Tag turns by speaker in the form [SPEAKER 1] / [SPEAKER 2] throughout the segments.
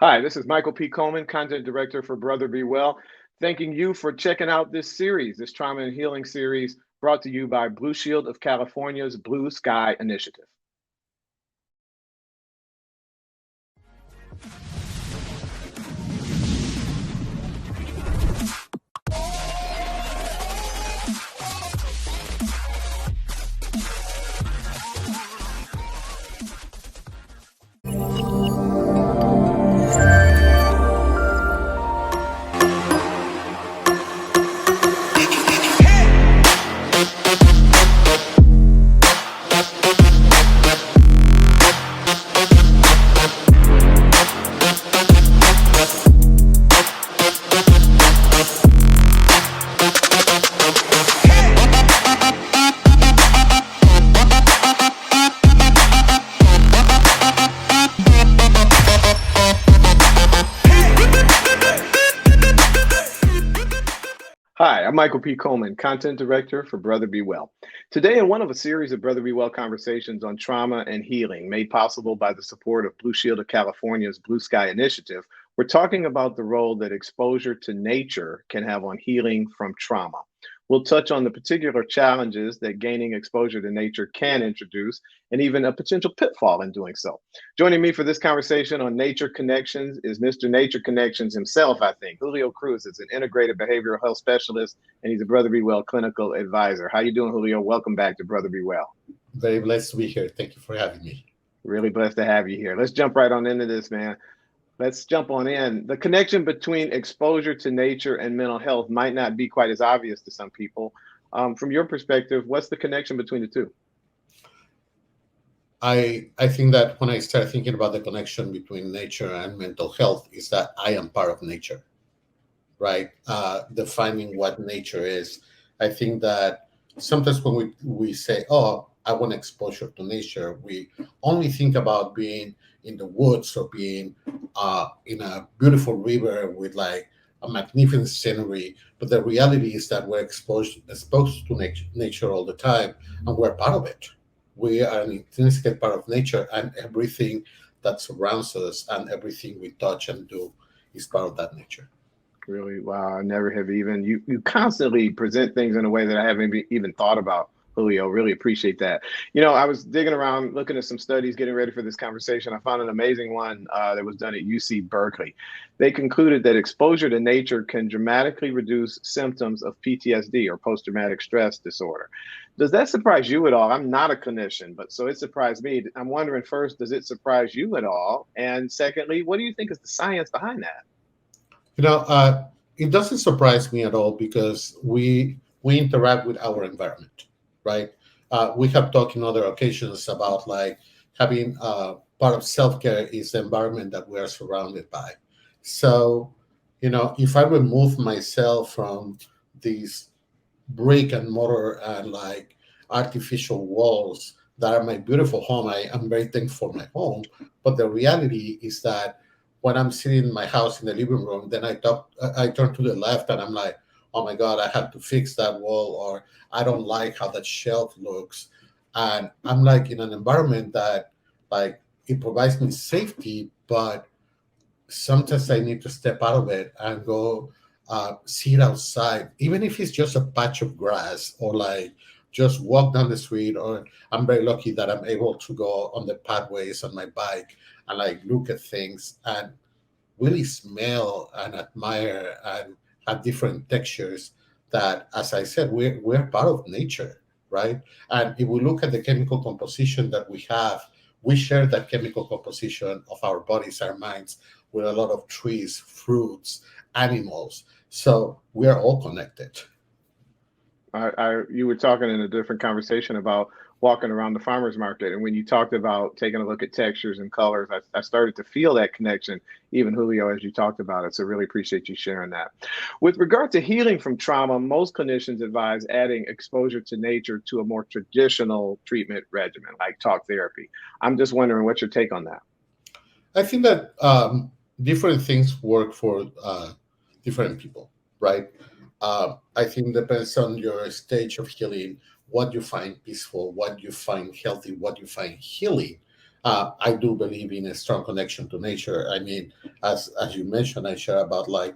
[SPEAKER 1] Hi, this is Michael P. Coleman, Content Director for Brother Be Well. Thanking you for checking out this series, this trauma and healing series brought to you by Blue Shield of California's Blue Sky Initiative. Hi, I'm Michael P. Coleman, Content Director for Brother Be Well. Today, in one of a series of Brother Be Well conversations on trauma and healing, made possible by the support of Blue Shield of California's Blue Sky Initiative, we're talking about the role that exposure to nature can have on healing from trauma. We'll touch on the particular challenges that gaining exposure to nature can introduce, and even a potential pitfall in doing so. Joining me for this conversation on Nature Connections is Mr. Nature Connections himself, I think. Julio Cruz is an integrated behavioral health specialist, and he's a Brother Be Well clinical advisor. How you doing, Julio? Welcome back to Brother Be Well.
[SPEAKER 2] Very blessed to be here. Thank you for having me.
[SPEAKER 1] Really blessed to have you here. Let's jump right on into this, man. Let's jump on in. The connection between exposure to nature and mental health might not be quite as obvious to some people. From your perspective, what's the connection between the two?
[SPEAKER 2] I think that when I start thinking about the connection between nature and mental health is that I am part of nature, right? Defining what nature is. I think that sometimes when we say, oh, I want exposure to nature, we only think about being in the woods or being in a beautiful river with like a magnificent scenery. But the reality is that we're exposed to nature all the time, and we're part of it. We are an intrinsic part of nature, and everything that surrounds us and everything we touch and do is part of that nature.
[SPEAKER 1] Really, wow, I never have even you constantly present things in a way that I haven't even thought about, Julio. Really appreciate that. I was digging around looking at some studies getting ready for this conversation. I found an amazing one that was done at UC Berkeley. They concluded that exposure to nature can dramatically reduce symptoms of PTSD or post-traumatic stress disorder. Does that surprise you at all? I'm not a clinician, but so it surprised me. I'm wondering first, does it surprise you at all? And secondly, what do you think is the science behind that?
[SPEAKER 2] You know, it doesn't surprise me at all because we interact with our environment, right? We have talked in other occasions about like having part of self care is the environment that we are surrounded by. So, if I remove myself from these brick and mortar and like artificial walls that are my beautiful home. I am very thankful for my home. But the reality is that when I'm sitting in my house in the living room, then I turn to the left and I'm like, oh my God, I have to fix that wall, or I don't like how that shelf looks. And I'm like in an environment that like it provides me safety, but sometimes I need to step out of it and go sit outside, even if it's just a patch of grass or like just walk down the street. Or I'm very lucky that I'm able to go on the pathways on my bike and like look at things and really smell and admire and have different textures that, as I said, we're part of nature, right? And if we look at the chemical composition that we have, we share that chemical composition of our bodies, our minds, with a lot of trees, fruits, animals. So we are all connected.
[SPEAKER 1] You were talking in a different conversation about walking around the farmers market, and when you talked about taking a look at textures and colors, I started to feel that connection, even Julio, as you talked about it. So really appreciate you sharing that. With regard to healing from trauma, most clinicians advise adding exposure to nature to a more traditional treatment regimen, like talk therapy. I'm just wondering what's your take on that?
[SPEAKER 2] I think that different things work for different people, right? I think depends on your stage of healing, what you find peaceful, what you find healthy, what you find healing. I do believe in a strong connection to nature. I mean, as you mentioned, I share about like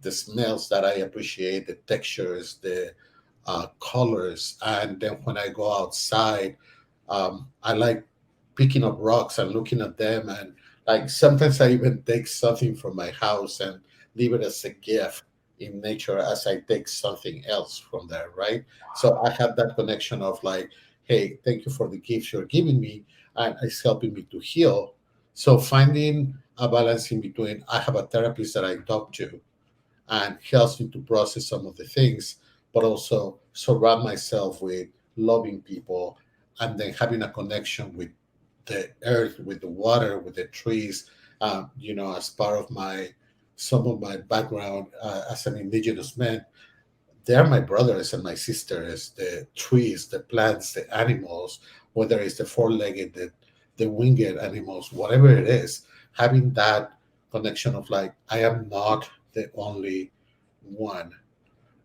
[SPEAKER 2] the smells that I appreciate, the textures, the colors, and then when I go outside, I like picking up rocks and looking at them, and like sometimes I even take something from my house and leave it as a gift in nature as I take something else from there, right? So I have that connection of like, hey, thank you for the gifts you're giving me, and it's helping me to heal. So finding a balance in between, I have a therapist that I talk to and helps me to process some of the things, but also surround myself with loving people and then having a connection with the earth, with the water, with the trees. As part of my some of my background as an indigenous man, they're my brothers and my sisters. The trees, the plants, the animals, whether it's the four-legged, the winged animals, whatever it is, having that connection of like I am not the only one.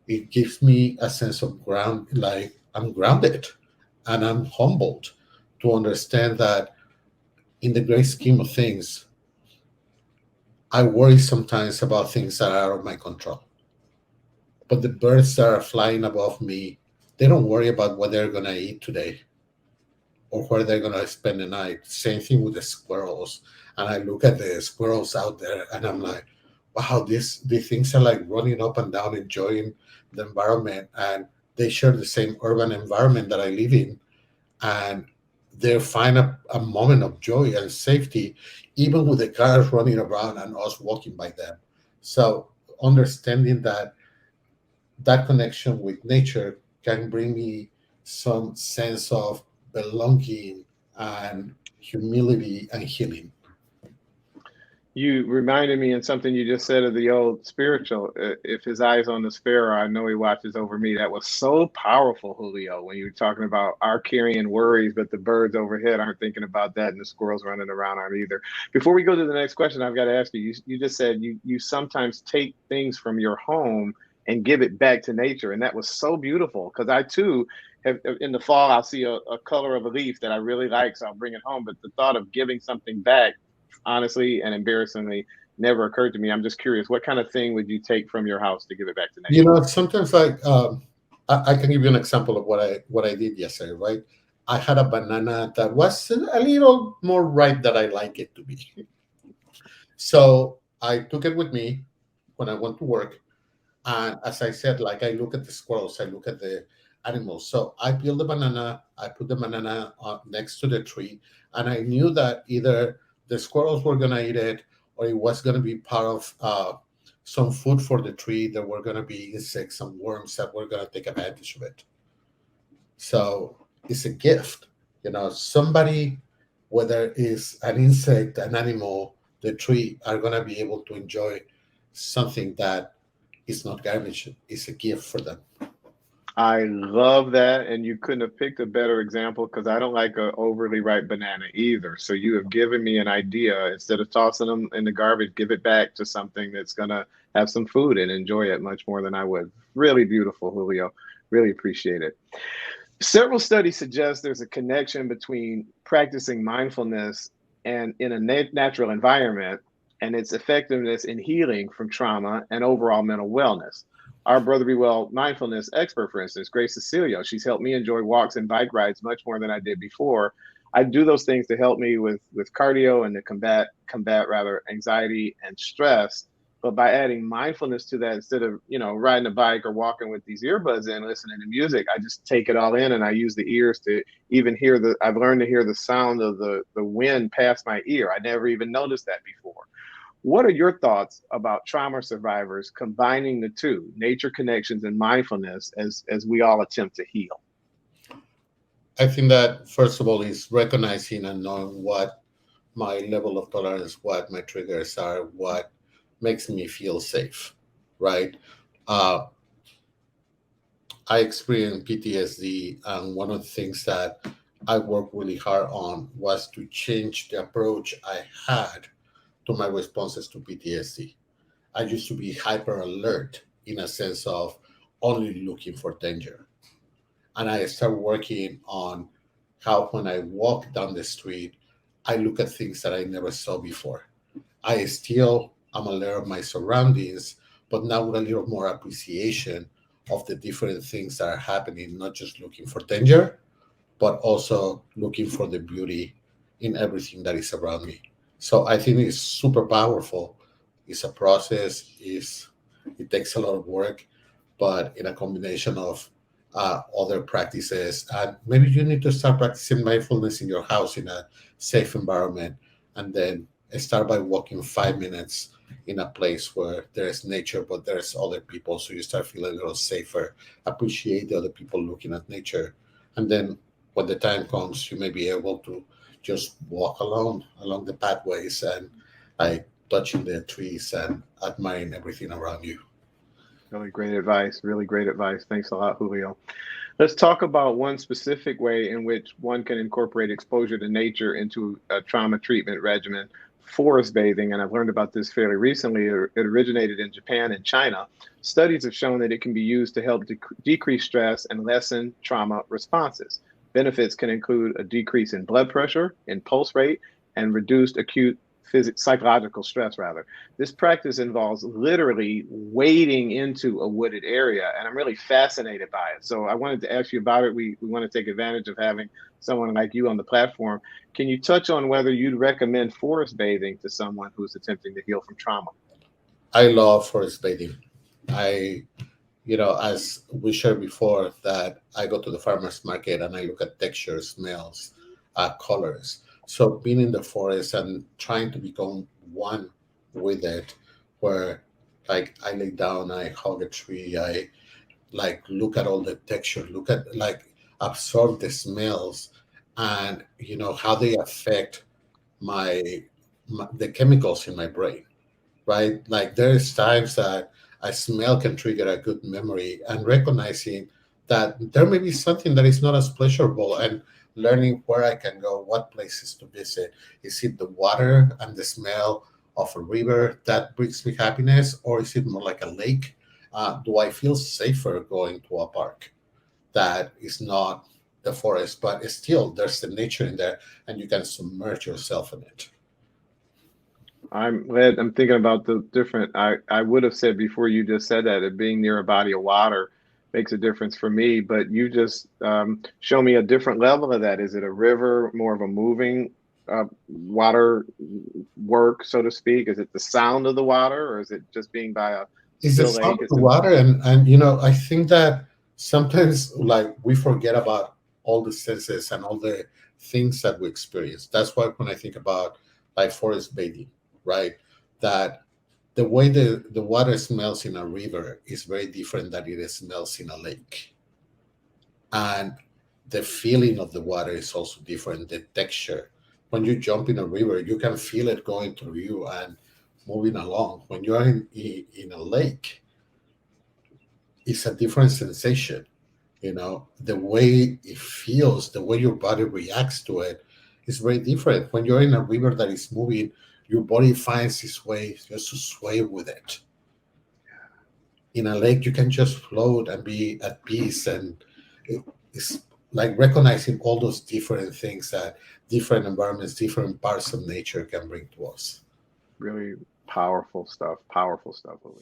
[SPEAKER 2] It gives me a sense of ground, like I'm grounded and I'm humbled to understand that in the great scheme of things, I worry sometimes about things that are out of my control. But the birds that are flying above me, they don't worry about what they're going to eat today or where they're going to spend the night. Same thing with the squirrels. And I look at the squirrels out there and I'm like, wow, these things are like running up and down, enjoying the environment. And they share the same urban environment that I live in. And they find a moment of joy and safety, even with the cars running around and us walking by them. So understanding that connection with nature can bring me some sense of belonging and humility and healing.
[SPEAKER 1] You reminded me in something you just said of the old spiritual. If his eyes on the sparrow, I know he watches over me. That was so powerful, Julio, when you were talking about our carrying worries, but the birds overhead aren't thinking about that, and the squirrels running around aren't either. Before we go to the next question, I've got to ask you. You just said you sometimes take things from your home and give it back to nature, and that was so beautiful because I too have in the fall I'll see a color of a leaf that I really like, so I'll bring it home. But the thought of giving something back honestly and embarrassingly never occurred to me. I'm just curious, what kind of thing would you take from your house to give it back to nature?
[SPEAKER 2] Sometimes like I can give you an example of what I did yesterday, right? I had a banana that was a little more ripe than I like it to be. So I took it with me when I went to work. And as I said, like I look at the squirrels, I look at the animals. So I peel the banana, I put the banana next to the tree, and I knew that either the squirrels were going to eat it or it was going to be part of some food for the tree. There were going to be insects and worms that were going to take advantage of it. So it's a gift. Somebody, whether it's an insect, an animal, the tree, are going to be able to enjoy something that is not garbage, it's a gift for them.
[SPEAKER 1] I love that, and you couldn't have picked a better example because I don't like a overly ripe banana either. So you have given me an idea. Instead of tossing them in the garbage, give it back to something that's gonna have some food and enjoy it much more than I would. Really beautiful, Julio. Really appreciate it. Several studies suggest there's a connection between practicing mindfulness and in a natural environment and its effectiveness in healing from trauma and overall mental wellness. Our Brother Be Well mindfulness expert, for instance, Grace Cecilio, she's helped me enjoy walks and bike rides much more than I did before. I do those things to help me with cardio and to combat rather anxiety and stress. But by adding mindfulness to that, instead of riding a bike or walking with these earbuds in, listening to music, I just take it all in, and I use the ears to even hear the. I've learned to hear the sound of the wind past my ear. I never even noticed that before. What are your thoughts about trauma survivors combining the two, nature connections and mindfulness, as we all attempt to heal?
[SPEAKER 2] I think that first of all is recognizing and knowing what my level of tolerance, what my triggers are, what makes me feel safe, right? Uh, I experienced PTSD, and one of the things that I worked really hard on was to change the approach I had to my responses to PTSD. I used to be hyper alert in a sense of only looking for danger. And I started working on how, when I walk down the street, I look at things that I never saw before. I'm aware of my surroundings, but now with a little more appreciation of the different things that are happening, not just looking for danger, but also looking for the beauty in everything that is around me. So I think it's super powerful. It's a process. It takes a lot of work, but in a combination of other practices, and maybe you need to start practicing mindfulness in your house in a safe environment, and then start by walking 5 minutes in a place where there's nature, but there's other people, so you start feeling a little safer. Appreciate the other people looking at nature, and then when the time comes, you may be able to just walk along the pathways and like touching the trees and admiring everything around you.
[SPEAKER 1] Really great advice. Really great advice. Thanks a lot, Julio. Let's talk about one specific way in which one can incorporate exposure to nature into a trauma treatment regimen, forest bathing. And I've learned about this fairly recently. It originated in Japan and China. Studies have shown that it can be used to help decrease stress and lessen trauma responses. Benefits can include a decrease in blood pressure, in pulse rate, and reduced acute psychological stress, rather. This practice involves literally wading into a wooded area, and I'm really fascinated by it. So I wanted to ask you about it. We want to take advantage of having someone like you on the platform. Can you touch on whether you'd recommend forest bathing to someone who's attempting to heal from trauma?
[SPEAKER 2] I love forest bathing. I, as we shared before, that I go to the farmer's market and I look at texture, smells, colors. So being in the forest and trying to become one with it, where like I lay down, I hug a tree, I like look at all the texture, look at like absorb the smells, and how they affect my the chemicals in my brain, right? Like there's times that a smell can trigger a good memory, and recognizing that there may be something that is not as pleasurable, and learning where I can go, what places to visit. Is it the water and the smell of a river that brings me happiness, or is it more like a lake? Do I feel safer going to a park that is not the forest, but still there's the nature in there, and you can submerge yourself in it?
[SPEAKER 1] I'm glad. I'm thinking about the different. I would have said before you just said that being near a body of water makes a difference for me, but you just show me a different level of that. Is it a river, more of a moving water work, so to speak? Is it the sound of the water, or is it just being by a
[SPEAKER 2] It's the
[SPEAKER 1] still
[SPEAKER 2] sound
[SPEAKER 1] lake?
[SPEAKER 2] of the water, and I think that sometimes like we forget about all the senses and all the things that we experience. That's why when I think about like forest bathing, right, that the way the water smells in a river is very different than it smells in a lake, and the feeling of the water is also different. The texture, when you jump in a river, you can feel it going through you and moving along. When you are in a lake, it's a different sensation. The way it feels, the way your body reacts to it is very different. When you're in a river that is moving, your body finds its way just to sway with it. In a lake, you can just float and be at peace, and it's like recognizing all those different things that different environments, different parts of nature can bring to us.
[SPEAKER 1] Really powerful stuff. Powerful stuff, Julio.